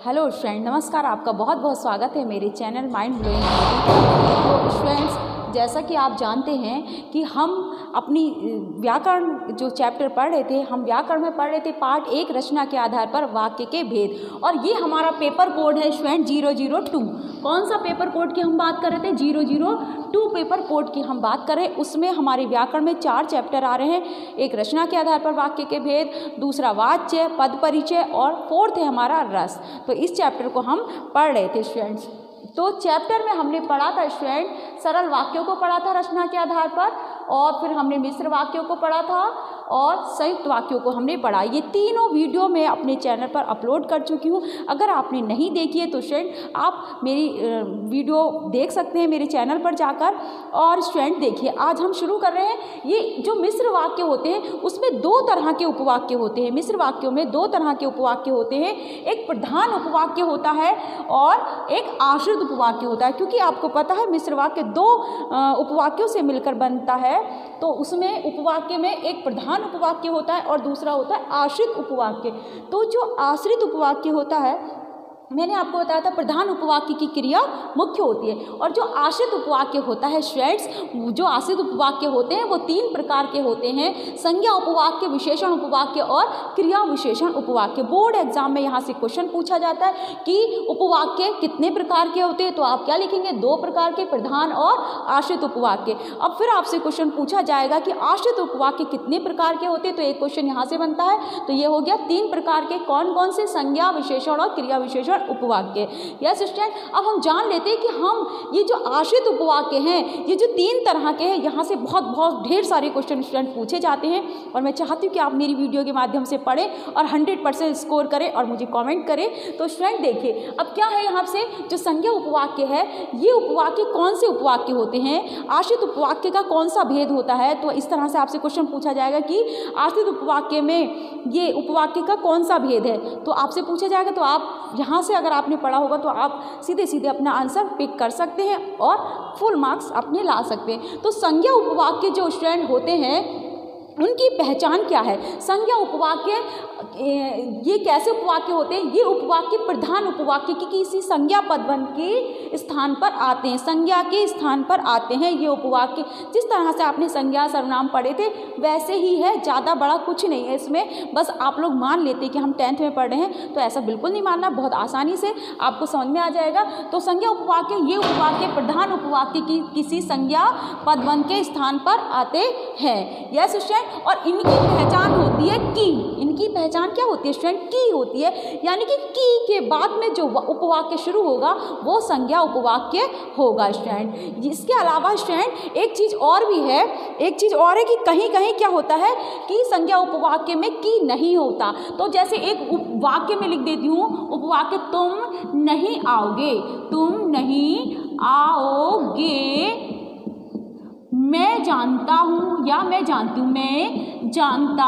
Hello friend, नमस्कार। आपका बहुत बहुत स्वागत है मेरे चैनल माइंड ब्लोइंग हिंदी। तो फ्रेंड्स, जैसा कि आप जानते हैं कि हम अपनी व्याकरण जो चैप्टर पढ़ रहे थे, हम व्याकरण में पढ़ रहे थे पार्ट 1 रचना के आधार पर वाक्य के भेद। और ये हमारा पेपर कोड है फ्रेंड 002। कौन सा पेपर कोड की हम बात कर रहे थे? 002 पेपर कोड की हम बात कर रहे हैं। उसमें हमारे व्याकरण में 4 चैप्टर आ रहे हैं। एक रचना के आधार पर वाक्य के भेद, दूसरा वाच्य, पद परिचय और 4th है हमारा रस। तो इस चैप्टर को हम पढ़ रहे थे फ्रेंड्स। तो चैप्टर में हमने पढ़ा था स्टूडेंट, सरल वाक्यों को पढ़ा था रचना के आधार पर, और फिर हमने मिश्र वाक्यों को पढ़ा था और संयुक्त वाक्यों को हमने पढ़ा। ये तीनों वीडियो मैं अपने चैनल पर अपलोड कर चुकी हूँ। अगर आपने नहीं देखी है तो स्टूडेंट आप मेरी वीडियो देख सकते हैं मेरे चैनल पर जाकर। और स्टूडेंट देखिए, आज हम शुरू कर रहे हैं। ये जो मिश्र वाक्य होते हैं उसमें 2 तरह के उपवाक्य होते हैं। मिश्र वाक्यों में 2 तरह के उपवाक्य होते हैं। एक प्रधान उपवाक्य होता है और एक आश्रित उपवाक्य होता है। क्योंकि आपको पता है मिश्र वाक्य 2 उपवाक्यों से मिलकर बनता है। तो उसमें उपवाक्य में एक प्रधान उपवाक्य होता है और दूसरा होता है आश्रित उपवाक्य। तो जो आश्रित उपवाक्य होता है, मैंने आपको बताया था प्रधान उपवाक्य की क्रिया मुख्य होती है, और जो आश्रित उपवाक्य होता है स्टूडेंट्स, जो आश्रित उपवाक्य होते हैं वो 3 प्रकार के होते हैं: संज्ञा उपवाक्य, विशेषण उपवाक्य और क्रिया विशेषण उपवाक्य। बोर्ड एग्जाम में यहाँ से क्वेश्चन पूछा जाता है कि उपवाक्य कितने प्रकार के होते हैं, तो आप क्या लिखेंगे? 2 प्रकार के, प्रधान और आश्रित उपवाक्य। अब फिर आपसे क्वेश्चन पूछा जाएगा कि आश्रित उपवाक्य कितने प्रकार के होते हैं, तो एक क्वेश्चन यहाँ से बनता है। तो ये हो गया 3 प्रकार के। कौन कौन से? संज्ञा, विशेषण और क्रिया विशेषण उपवाक्य। यस स्टूडेंट, अब हम जान लेते हैं कि हम ये जो आश्रित उपवाक्य हैं, ये जो 3 तरह के हैं, यहाँ से बहुत ढेर सारे क्वेश्चन स्टूडेंट पूछे जाते हैं। और मैं चाहती हूँ कि आप मेरी वीडियो के माध्यम से पढ़ें और 100% स्कोर करें और मुझे कमेंट करें। तो स्टूडेंट देखिए, अब क्या है यहाँ से, जो संज्ञा उपवाक्य है, ये उपवाक्य कौन से उपवाक्य होते हैं, आश्रित उपवाक्य का कौन सा भेद होता है। तो इस तरह से आपसे क्वेश्चन पूछा जाएगा कि आश्रित उपवाक्य में ये उपवाक्य का कौन सा भेद है, तो आपसे पूछा जाएगा। तो आप यहाँ से अगर आपने पढ़ा होगा तो आप सीधे अपना आंसर पिक कर सकते हैं और फुल मार्क्स अपने ला सकते हैं। तो संज्ञा उपवाक्य जो स्टूडेंट होते हैं उनकी पहचान क्या है? संज्ञा उपवाक्य ये कैसे उपवाक्य होते हैं? ये उपवाक्य प्रधान उपवाक्य की किसी संज्ञा पदबंध के स्थान पर आते हैं, संज्ञा के स्थान पर आते हैं ये उपवाक्य। जिस तरह से आपने संज्ञा सर्वनाम पढ़े थे वैसे ही है, ज़्यादा बड़ा कुछ नहीं है इसमें। बस आप लोग मान लेते हैं कि हम 10th में पढ़ रहे हैं, तो ऐसा बिल्कुल नहीं मानना, बहुत आसानी से आपको समझ में आ जाएगा। तो संज्ञा उपवाक्य, ये उपवाक्य प्रधान उपवाक्य की किसी संज्ञा पदबंध के स्थान पर आते हैं। यस स्टूडेंट, और इनकी पहचान होती है की। इनकी पहचान क्या होती है स्टूडेंट? की होती है, यानी कि की के बाद में जो उपवाक्य शुरू होगा वो संज्ञा उपवाक्य होगा स्टूडेंट। इसके अलावा स्टूडेंट एक चीज़ और भी है, एक चीज़ और है कि कहीं कहीं क्या होता है कि संज्ञा उपवाक्य में की नहीं होता। तो जैसे एक वाक्य में लिख देती हूँ उपवाक्य, तुम नहीं आओगे, तुम नहीं आओगे, मैं जानता हूँ या मैं जानती हूँ, मैं जानता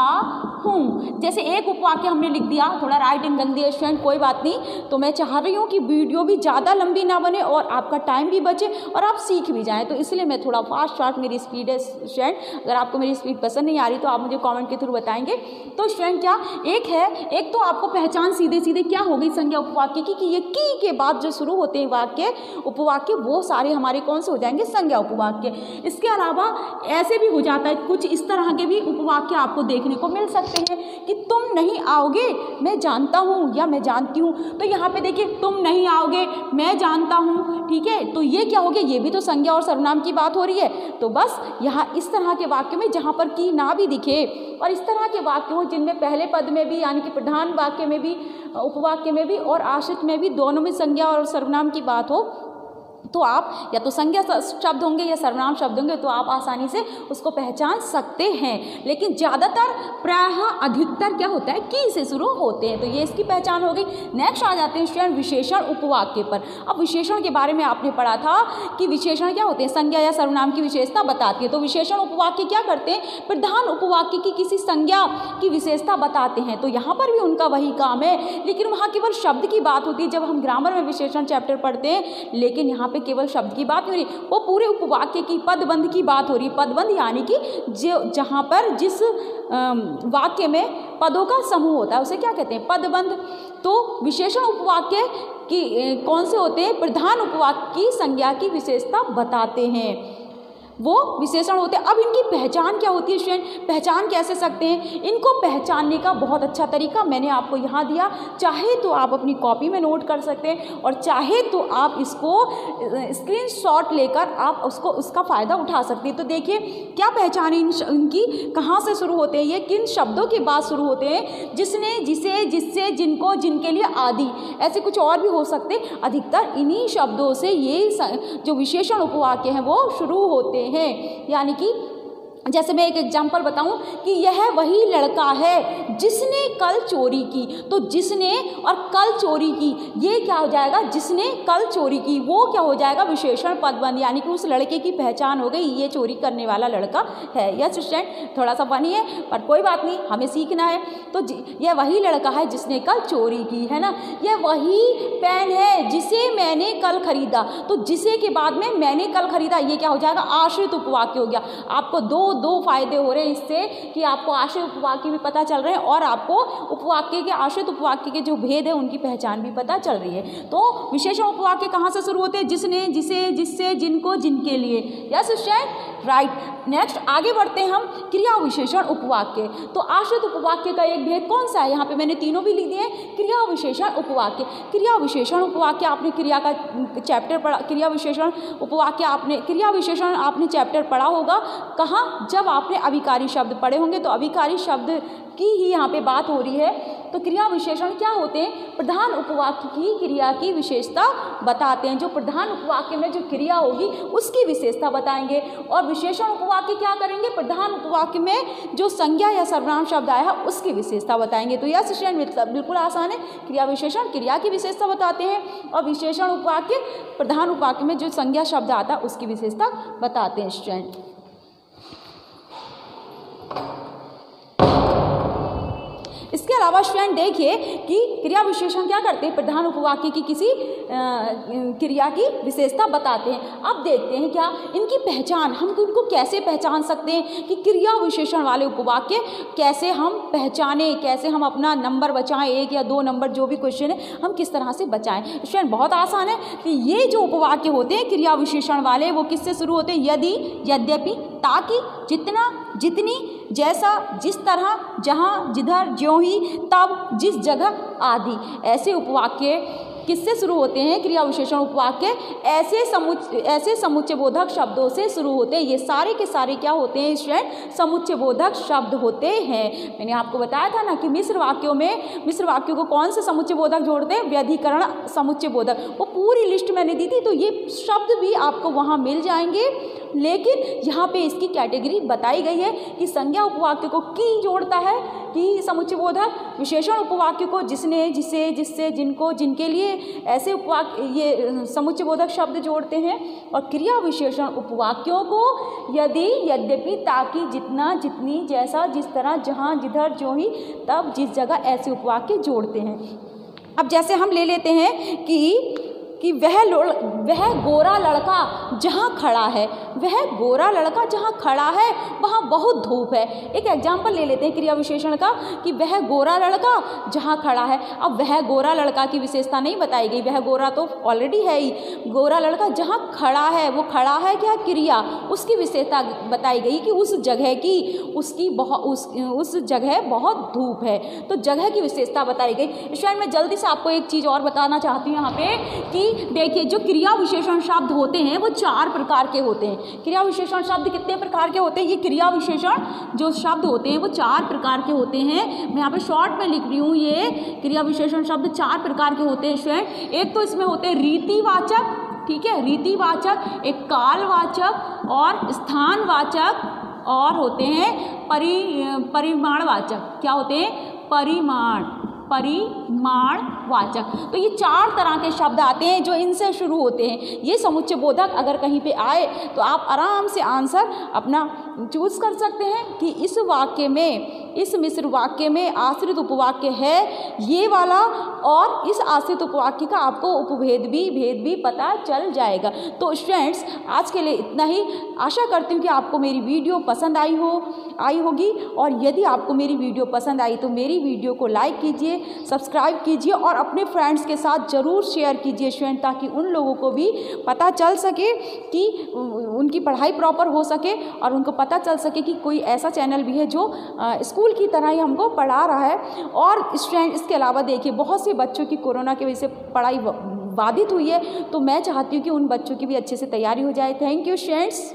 हूँ। जैसे एक उपवाक्य हमने लिख दिया, थोड़ा राइटिंग गंदी है स्टूडेंट, कोई बात नहीं। तो मैं चाह रही हूँ कि वीडियो भी ज़्यादा लंबी ना बने और आपका टाइम भी बचे और आप सीख भी जाएँ, तो इसलिए मैं थोड़ा फास्ट मेरी स्पीड है स्टूडेंट। अगर आपको मेरी स्पीड पसंद नहीं आ रही तो आप मुझे कॉमेंट के थ्रू बताएंगे। तो स्टूडेंट क्या एक है, एक तो आपको पहचान सीधे क्या हो गई संज्ञा उपवाक्य की, कि ये की के बाद जो शुरू होते हैं वाक्य उपवाक्य वो सारे हमारे कौन से हो जाएंगे? संज्ञा उपवाक्य। इसके अलावा ऐसे भी हो जाता है, कुछ इस तरह के भी उपवाक्य आपको देखने को मिल सकते हैं कि तुम नहीं आओगे, मैं जानता हूँ या मैं जानती हूँ। तो यहाँ पे देखिए, तुम नहीं आओगे, मैं जानता हूँ, ठीक है। तो ये क्या हो गया? ये भी तो संज्ञा और सर्वनाम की बात हो रही है। तो बस यहाँ इस तरह के वाक्य में जहाँ पर की ना भी दिखे, और इस तरह के वाक्य हो जिनमें पहले पद में भी, यानी कि प्रधान वाक्य में भी, उपवाक्य में भी और आश्रित में भी, दोनों में संज्ञा और सर्वनाम की बात हो, तो आप या तो संज्ञा शब्द होंगे या सर्वनाम शब्द होंगे, तो आप आसानी से उसको पहचान सकते हैं। लेकिन ज़्यादातर प्रायः अधिकतर क्या होता है? की से शुरू होते हैं। तो ये इसकी पहचान हो गई। नेक्स्ट आ जाते हैं स्टूडेंट विशेषण उपवाक्य पर। अब विशेषण के बारे में आपने पढ़ा था कि विशेषण क्या होते हैं? संज्ञा या सर्वनाम की विशेषता बताती है। तो विशेषण उपवाक्य क्या करते हैं? प्रधान उपवाक्य की किसी संज्ञा की विशेषता बताते हैं। तो यहाँ पर भी उनका वही काम है, लेकिन वहाँ केवल शब्द की बात होती है जब हम ग्रामर में विशेषण चैप्टर पढ़ते हैं। लेकिन यहाँ पे केवल शब्द की बात हो रही, वो पूरे उपवाक्य की पदबंध की बात हो रही है। पदबंध यानी कि जो जहाँ पर जिस वाक्य में पदों का समूह होता है, उसे क्या कहते हैं? पदबंध। तो विशेषण उपवाक्य की कौन से होते हैं? प्रधान उपवाक्य की संज्ञा की विशेषता बताते हैं, वो विशेषण होते हैं। अब इनकी पहचान क्या होती है स्टूडेंट? पहचान कैसे सकते हैं? इनको पहचानने का बहुत अच्छा तरीका मैंने आपको यहाँ दिया, चाहे तो आप अपनी कॉपी में नोट कर सकते हैं और चाहे तो आप इसको स्क्रीनशॉट लेकर आप उसका फ़ायदा उठा सकते हैं। तो देखिए क्या पहचान है इनकी, कहाँ से शुरू होते हैं, ये किन शब्दों के बाद शुरू होते हैं? जिसने, जिसे, जिससे, जिनको, जिनके लिए आदि, ऐसे कुछ और भी हो सकते। अधिकतर इन्हीं शब्दों से ये जो विशेषण उपवाक्य हैं वो शुरू होते हैं। यानी कि जैसे मैं एक एग्जाम्पल बताऊं कि यह वही लड़का है जिसने कल चोरी की, तो जिसने और कल चोरी की, ये क्या हो जाएगा? जिसने कल चोरी की, वो क्या हो जाएगा? विशेषण पदबंध। यानी कि उस लड़के की पहचान हो गई, ये चोरी करने वाला लड़का है। यस स्टूडेंट, थोड़ा सा फनी है पर कोई बात नहीं, हमें सीखना है। तो यह वही लड़का है जिसने कल चोरी की, है ना। यह वही पेन है जिसे मैंने कल खरीदा, तो जिसे के बाद में मैंने कल खरीदा, ये क्या हो जाएगा? आश्रित उपवाक्य हो गया। आपको दो फायदे हो रहे हैं इससे कि आपको आश्रित उपवाक्य भी पता चल रहे हैं और आपको उपवाक्य के, आश्रित उपवाक्य के जो भेद है उनकी पहचान भी पता चल रही है। तो विशेषण उपवाक्य कहाँ से शुरू होते हैं? जिसने, जिसे, जिससे, जिनको, जिनके लिए। Yes student, right. नेक्स्ट आगे बढ़ते हैं हम, क्रिया विशेषण उपवाक्य। तो आश्रित उपवाक्य का एक भेद कौन सा है? यहाँ पे मैंने तीनों भी लिख दिए हैं। क्रिया विशेषण उपवाक्य। क्रिया विशेषण उपवाक्य आपने क्रिया का चैप्टर पढ़ा, क्रिया विशेषण उपवाक्य आपने, क्रिया विशेषण आपने चैप्टर पढ़ा होगा। कहाँ? जब आपने अभिकारी शब्द पढ़े होंगे, तो अभिकारी शब्द की ही यहाँ पे बात हो रही है। तो क्रिया विशेषण क्या होते हैं? प्रधान उपवाक्य की क्रिया की विशेषता बताते हैं। जो प्रधान उपवाक्य में जो क्रिया होगी उसकी विशेषता बताएंगे। और विशेषण उपवाक्य क्या करेंगे? प्रधान उपवाक्य में जो संज्ञा या सर्वनाम शब्द आया है उसकी विशेषता बताएंगे। तो यह स्टूडेंट बिल्कुल आसान है। क्रिया विशेषण क्रिया की विशेषता बताते हैं और विशेषण उपवाक्य प्रधान उपवाक्य में जो संज्ञा शब्द आता है उसकी विशेषता बताते हैं स्टूडेंट। इसके अलावा स्टूडेंट देखिए कि क्रिया विशेषण क्या करते हैं? प्रधान उपवाक्य की किसी क्रिया की विशेषता बताते हैं। अब देखते हैं क्या इनकी पहचान, हम इनको कैसे पहचान सकते हैं कि क्रिया विशेषण वाले उपवाक्य कैसे हम पहचाने, कैसे हम अपना नंबर बचाएं, 1 या 2 नंबर जो भी क्वेश्चन है हम किस तरह से बचाएं। स्टूडेंट बहुत आसान है कि ये जो उपवाक्य होते हैं क्रिया विशेषण वाले वो किससे शुरू होते हैं? यदि, यद्यपि, ताकि, जितना, जितनी, जैसा, जिस तरह, जहाँ, जिधर, ज्यों ही, तब, जिस जगह आदि। ऐसे उपवाक्य किससे शुरू होते हैं? क्रिया विशेषण उपवाक्य ऐसे समुच्चय बोधक शब्दों से शुरू होते हैं। ये सारे के सारे क्या होते हैं स्टूडेंट? समुच्चय बोधक शब्द होते हैं। मैंने आपको बताया था ना कि मिश्र वाक्यों को कौन से समुच्चय बोधक जोड़ते हैं? व्यधिकरण समुच्चय बोधक। वो पूरी लिस्ट मैंने दी थी, तो ये शब्द भी आपको वहाँ मिल जाएंगे। लेकिन यहाँ पे इसकी कैटेगरी बताई गई है कि संज्ञा उपवाक्य को की जोड़ता है, कि समुच्चय बोधक, विशेषण उपवाक्य को जिसने, जिसे, जिससे, जिनको, जिनके लिए, ऐसे उपवाक्य ये समुच्चय बोधक शब्द जोड़ते हैं। और क्रिया विशेषण उपवाक्यों को यदि, यद्यपि, ताकि, जितना, जितनी, जैसा, जिस तरह, जहाँ, जिधर, ज्यों ही, तब, जिस जगह ऐसे उपवाक्य जोड़ते हैं। अब जैसे हम ले लेते हैं कि वह गोरा लड़का जहाँ खड़ा है, वह गोरा लड़का जहाँ खड़ा है वहाँ बहुत धूप है। एक एग्जाम्पल ले लेते हैं क्रिया विशेषण का कि वह गोरा लड़का जहाँ खड़ा है। अब वह गोरा लड़का की विशेषता नहीं बताई गई, वह गोरा तो ऑलरेडी है ही। गोरा लड़का जहाँ खड़ा है, वो खड़ा है क्या? क्रिया, उसकी विशेषता बताई गई कि उस जगह की, उस जगह बहुत धूप है, तो जगह की विशेषता बताई गई। स्टूडेंट मैं जल्दी से आपको एक चीज़ और बताना चाहती हूँ यहाँ पे कि देखिए जो क्रिया विशेषण शब्द होते हैं वो 4 प्रकार के होते हैं। क्रिया विशेषण शब्द कितने प्रकार के होते हैं? ये क्रिया विशेषण जो शब्द होते हैं वो 4 प्रकार के होते हैं। मैं यहाँ पे शॉर्ट में लिख रही हूँ, ये क्रिया विशेषण शब्द 4 प्रकार के होते हैं स्टूडेंट। एक तो इसमें होते हैं रीतिवाचक, ठीक है, रीतिवाचक, एक कालवाचक और स्थानवाचक, और होते हैं परिमाणवाचक। क्या होते हैं? परिमाणवाचक। तो ये 4 तरह के शब्द आते हैं जो इनसे शुरू होते हैं। ये समुच्चय बोधक अगर कहीं पे आए तो आप आराम से आंसर अपना चूज कर सकते हैं कि इस वाक्य में इस मिश्र वाक्य में आश्रित उपवाक्य है ये वाला, और इस आश्रित उपवाक्य का आपको भेद भी पता चल जाएगा। तो स्टूडेंट्स आज के लिए इतना ही। आशा करती हूँ कि आपको मेरी वीडियो पसंद आई होगी, और यदि आपको मेरी वीडियो पसंद आई तो मेरी वीडियो को लाइक कीजिए, सब्सक्राइब कीजिए और अपने फ्रेंड्स के साथ ज़रूर शेयर कीजिए स्टूडेंट, ताकि उन लोगों को भी पता चल सके कि उनकी पढ़ाई प्रॉपर हो सके, और उनको पता चल सके कि कोई ऐसा चैनल भी है जो स्कूल की तरह ही हमको पढ़ा रहा है। और स्टूडेंट इसके अलावा देखिए बहुत से बच्चों की कोरोना की वजह से पढ़ाई बाधित हुई है, तो मैं चाहती हूँ कि उन बच्चों की भी अच्छे से तैयारी हो जाए। Thank you students.